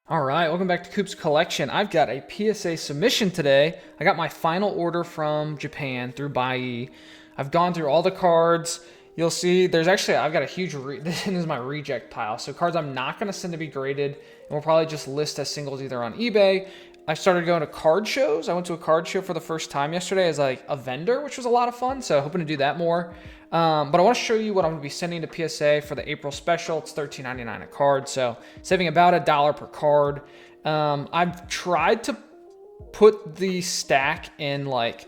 All right, welcome back to Coop's Collection. I've got a PSA submission today. I got my final order from Japan through Bai. I've gone through all the cards. You'll see there's actually, I've got a huge, this is my reject pile. So cards I'm not going to send to be graded, and we'll probably just list as singles either on eBay. I started going to card shows. I went to a card show for the first time yesterday as like a vendor, which was a lot of fun. So hoping to do that more. But I want to show you what I'm going to be sending to PSA for the April special. It's $13.99 a card, so saving about $1 per card. I've tried to put the stack in like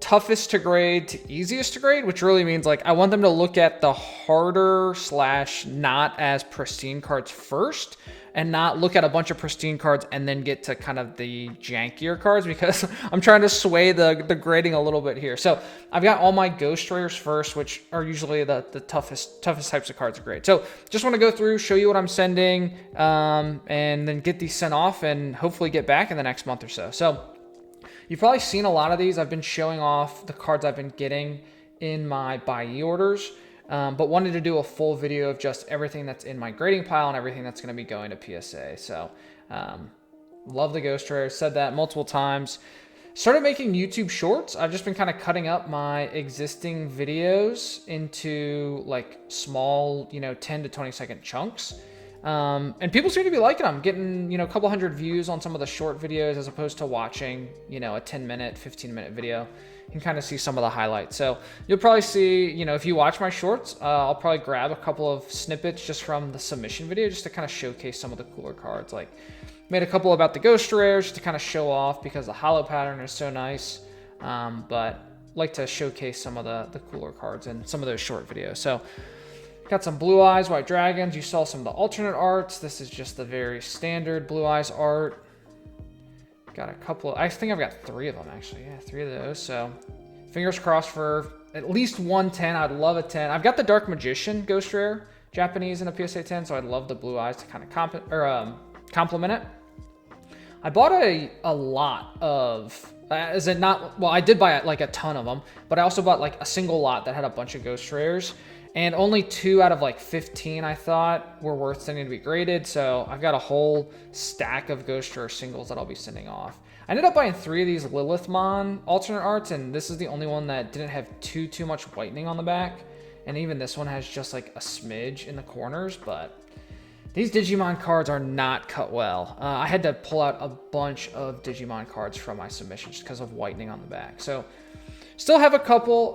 toughest to grade to easiest to grade, which really means like I want them to look at the harder / not as pristine cards first, and not look at a bunch of pristine cards and then get to kind of the jankier cards, because I'm trying to sway the grading a little bit here. So I've got all my Ghost Rares first, which are usually the toughest types of cards to grade. So just want to go through, show you what I'm sending, and then get these sent off and hopefully get back in the next month or so. So you've probably seen a lot of these. I've been showing off the cards I've been getting in my Bai orders. But wanted to do a full video of just everything that's in my grading pile and everything that's going to be going to PSA. So, love the Ghost Rare. Said that multiple times. Started making YouTube shorts. I've just been kind of cutting up my existing videos into like small, 10 to 20 second chunks. And people seem to be liking them. Getting, a couple hundred views on some of the short videos as opposed to watching, a 10-minute, 15-minute video. You can kind of see some of the highlights. So you'll probably see, if you watch my shorts, I'll probably grab a couple of snippets just from the submission video just to kind of showcase some of the cooler cards. Like made a couple about the Ghost Rares just to kind of show off because the hollow pattern is so nice. But like to showcase some of the cooler cards in some of those short videos. So got some Blue Eyes, White Dragons. You saw some of the alternate arts. This is just the very standard Blue Eyes art. Got a couple, I think I've got 3 of them actually. Yeah, 3 of those. So fingers crossed for at least 110. I'd love a 10. I've got the Dark Magician Ghost Rare, Japanese in a PSA 10, so I'd love the Blue Eyes to kind of complement it. I bought a lot of, I did buy like a ton of them, but I also bought like a single lot that had a bunch of Ghost Rares. And only 2 out of like 15 I thought were worth sending to be graded. So I've got a whole stack of Ghost Rare singles that I'll be sending off. I ended up buying 3 of these Lilithmon alternate arts, and this is the only one that didn't have too much whitening on the back. And even this one has just like a smidge in the corners, but these Digimon cards are not cut well. I had to pull out a bunch of Digimon cards from my submission just because of whitening on the back. So still have a couple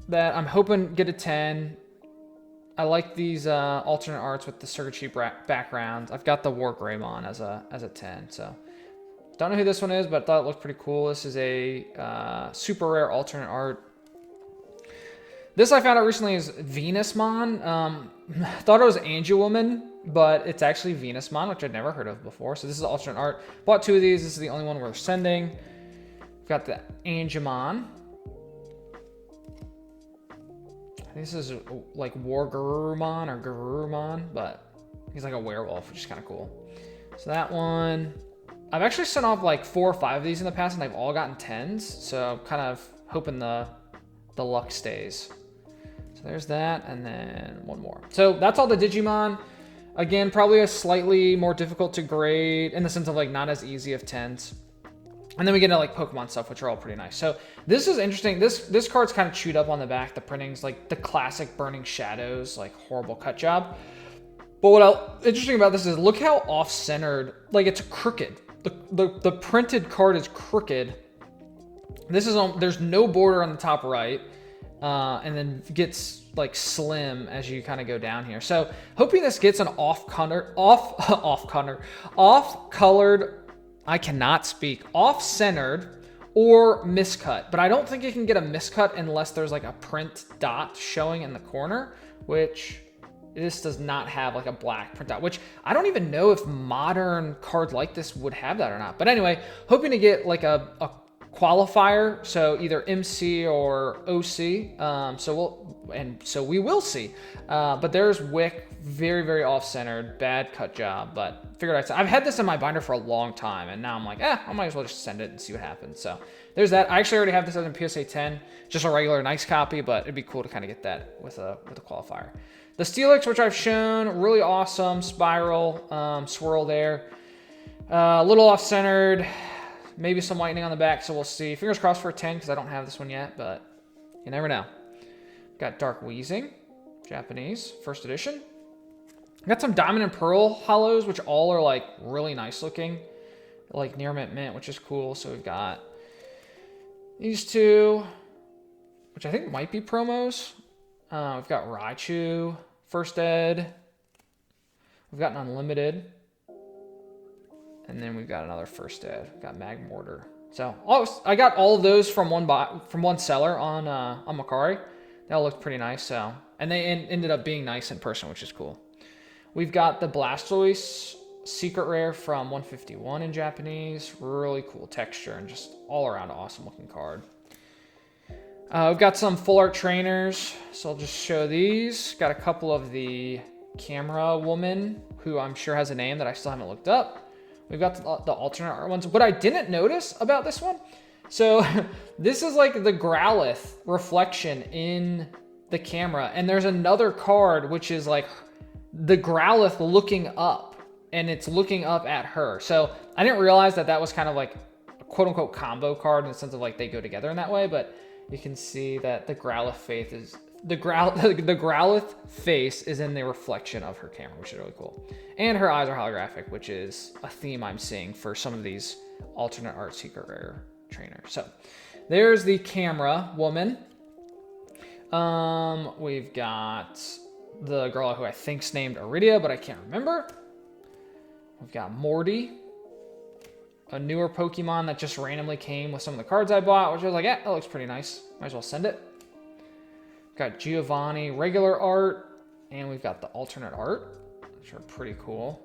that I'm hoping get a 10. I like these alternate arts with the Surgichi background. I've got the War Greymon as a 10. So don't know who this one is, but thought it looked pretty cool. This is a super rare alternate art. This I found out recently is Venusmon. Thought it was Angelwoman, but it's actually Venusmon, which I'd never heard of before. So this is alternate art. Bought 2 of these. This is the only one we're sending. Got the Angemon. This is like War Garurumon or Garurumon, but he's like a werewolf, which is kind of cool. So that one, I've actually sent off like 4 or 5 of these in the past, and they've all gotten 10s. So kind of hoping the luck stays. So there's that, and then one more. So that's all the Digimon. Again, probably a slightly more difficult to grade in the sense of like not as easy of 10s. And then we get into like Pokemon stuff, which are all pretty nice. So this is interesting. This card's kind of chewed up on the back. The printing's like the classic Burning Shadows, like horrible cut job. But interesting about this is look how off-centered, like it's crooked. The printed card is crooked. This is there's no border on the top right, and then gets like slim as you kind of go down here. So hoping this gets an off-colored. I cannot speak. Off-centered or miscut, but I don't think you can get a miscut unless there's like a print dot showing in the corner, which this does not have like a black print dot, which I don't even know if modern cards like this would have that or not. But anyway, hoping to get like a qualifier, so either MC or OC. So we will see. But there's Wick, very, very off-centered, bad cut job, but figured I've had this in my binder for a long time, and now I'm like, I might as well just send it and see what happens. So there's that. I actually already have this as in PSA 10, just a regular nice copy, but it'd be cool to kind of get that with a qualifier. The Steelix, which I've shown, really awesome spiral swirl there. A little off-centered, maybe some whitening on the back, so we'll see. Fingers crossed for a 10 because I don't have this one yet, but you never know. Got Dark Wheezing, Japanese, first edition. Got some Diamond and Pearl hollows, which all are like really nice looking, like near mint, which is cool. So we've got these two, which I think might be promos. We've got Raichu, first ed. We've got an Unlimited. And then we've got another first ed. We've got Magmortar. So I got all of those from one seller on Macari. That looked pretty nice. So, and they ended up being nice in person, which is cool. We've got the Blastoise Secret Rare from 151 in Japanese. Really cool texture and just all around awesome looking card. We've got some full art trainers, so I'll just show these. Got a couple of the Camera Woman, who I'm sure has a name that I still haven't looked up. We've got the alternate art ones. What I didn't notice about this one, so this is like the Growlithe reflection in the camera, and there's another card which is like the Growlithe looking up, and it's looking up at her. So I didn't realize that was kind of like a quote unquote combo card in the sense of like they go together in that way, but you can see that the Growlithe face is the Growlithe face is in the reflection of her camera, which is really cool. And her eyes are holographic, which is a theme I'm seeing for some of these alternate art secret rare trainers. So there's the Camera Woman. We've got the girl who I think's named Iridia, but I can't remember. We've got Morty, a newer Pokemon that just randomly came with some of the cards I bought, which I was like, yeah, that looks pretty nice. Might as well send it. We've got Giovanni regular art, and we've got the alternate art, which are pretty cool.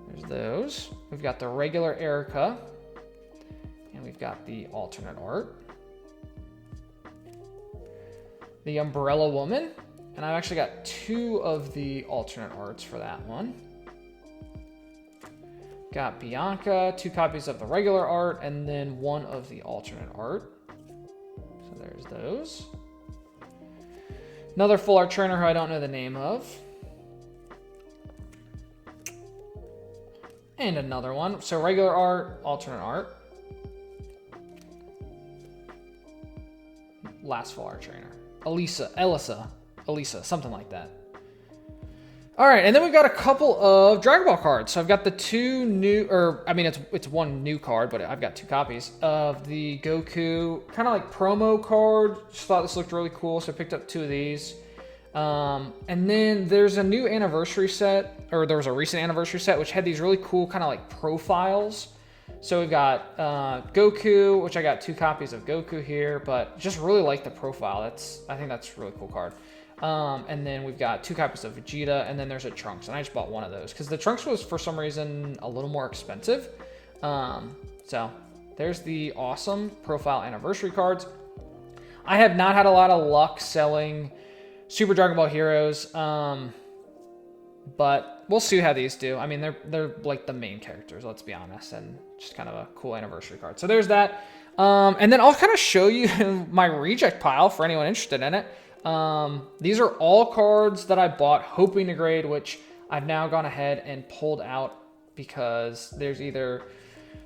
There's those. We've got the regular Erica, and we've got the alternate art. The Umbrella Woman, and I've actually got two of the alternate arts for that one. Got Bianca, 2 copies of the regular art, and then 1 of the alternate art. So there's those. Another full art trainer who I don't know the name of. And another one. So regular art, alternate art. Last full art trainer. Elisa, something like that. All right, and then we've got a couple of Dragon Ball cards. So I've got the 2 new, or I mean, it's 1 new card, but I've got 2 copies of the Goku, kind of like promo card. Just thought this looked really cool, so I picked up 2 of these. And then there's a new anniversary set, or there was a recent anniversary set, which had these really cool kind of like profiles. So we've got Goku, which I got 2 copies of Goku here, but just really like the profile. I think that's a really cool card. And then we've got 2 copies of Vegeta, and then there's a Trunks, and I just bought 1 of those because the Trunks was for some reason a little more expensive. So there's the awesome profile anniversary cards. I have not had a lot of luck selling Super Dragon Ball Heroes, but we'll see how these do. I mean, they're like the main characters, let's be honest, and just kind of a cool anniversary card. So there's that. And then I'll kind of show you my reject pile for anyone interested in it. These are all cards that I bought hoping to grade, which I've now gone ahead and pulled out because there's either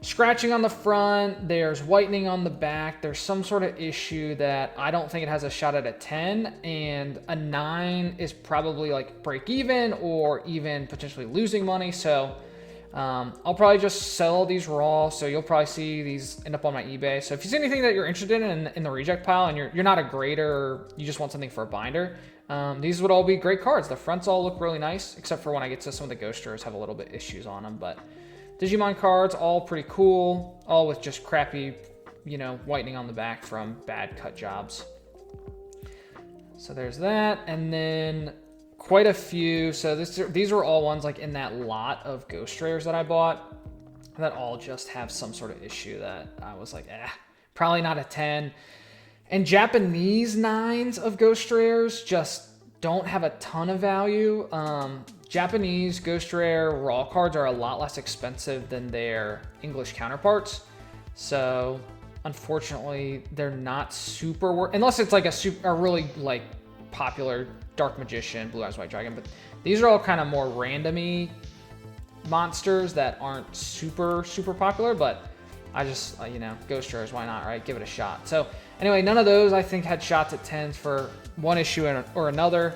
scratching on the front, there's whitening on the back, there's some sort of issue that I don't think it has a shot at a 10, and a 9 is probably like break even or even potentially losing money. So I'll probably just sell these raw, so you'll probably see these end up on my eBay. So if you see anything that you're interested in the reject pile and you're not a grader or you just want something for a binder, these would all be great cards. The fronts all look really nice, except for when I get to some of the Ghost Rares have a little bit issues on them. But Digimon cards, all pretty cool, all with just crappy, whitening on the back from bad cut jobs. So there's that, and then quite a few. So these are all ones like in that lot of Ghost Rares that I bought that all just have some sort of issue that I was like, probably not a 10. And Japanese 9s of Ghost Rares just don't have a ton of value. Japanese Ghost Rare raw cards are a lot less expensive than their English counterparts. So unfortunately, they're not super unless it's like a really like popular Dark Magician, Blue Eyes White Dragon. But these are all kind of more randomy monsters that aren't super popular. But I just you know, Ghost Rares, why not, right? Give it a shot. So anyway, none of those I think had shots at 10s for one issue or another.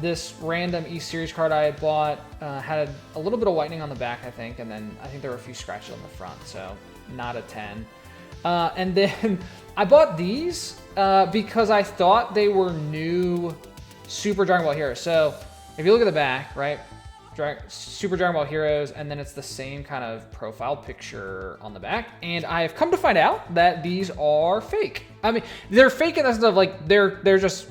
This random E-Series card I had bought had a little bit of whitening on the back, I think, and then I think there were a few scratches on the front, so not a 10. And then I bought these because I thought they were new Super Dragon Ball Heroes. So if you look at the back, right, Super Dragon Ball Heroes, and then it's the same kind of profile picture on the back. And I have come to find out that these are fake. I mean, they're fake in the sense of like they're just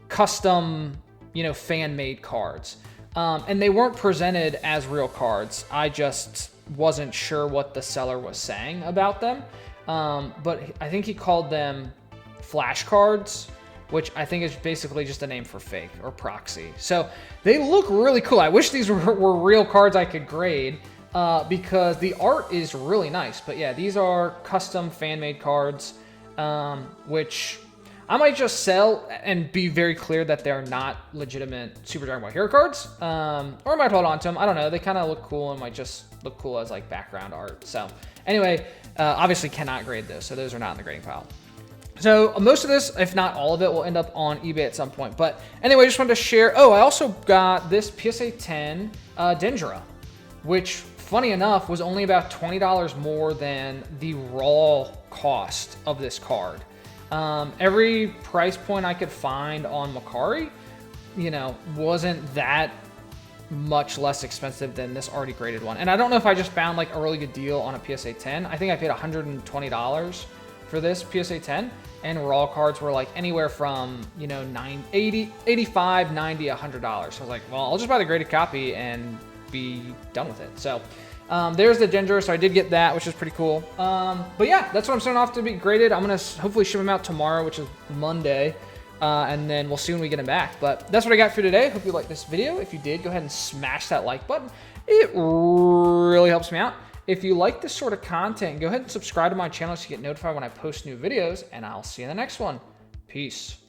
custom, you know, fan-made cards. And they weren't presented as real cards. I just wasn't sure what the seller was saying about them. But I think he called them flash cards, which I think is basically just a name for fake or proxy. So they look really cool. I wish these were real cards I could grade because the art is really nice. But yeah, these are custom fan-made cards, which I might just sell and be very clear that they're not legitimate Super Dragon Ball Hero cards. Or I might hold on to them. I don't know. They kind of look cool and might just look cool as like background art. So anyway, obviously cannot grade those. So those are not in the grading pile. So most of this, if not all of it, will end up on eBay at some point. But anyway, just wanted to share. Oh, I also got this PSA 10 Dendra, which funny enough was only about $20 more than the raw cost of this card. Every price point I could find on Mercari, you know, wasn't that much less expensive than this already graded one. And I don't know if I just found like a really good deal on a PSA 10. I think I paid $120 for this PSA 10, and raw cards were like anywhere from, you know, $80, $85, $90, $100. So I was like, well, I'll just buy the graded copy and be done with it. So there's the Dendra, so I did get that, which is pretty cool. But yeah, that's what I'm starting off to be graded. I'm gonna hopefully ship them out tomorrow, which is Monday, and then we'll see when we get them back. But that's what I got for today. Hope you liked this video. If you did, go ahead and smash that like button. It really helps me out. If you like this sort of content, go ahead and subscribe to my channel so you get notified when I post new videos, and I'll see you in the next one. Peace.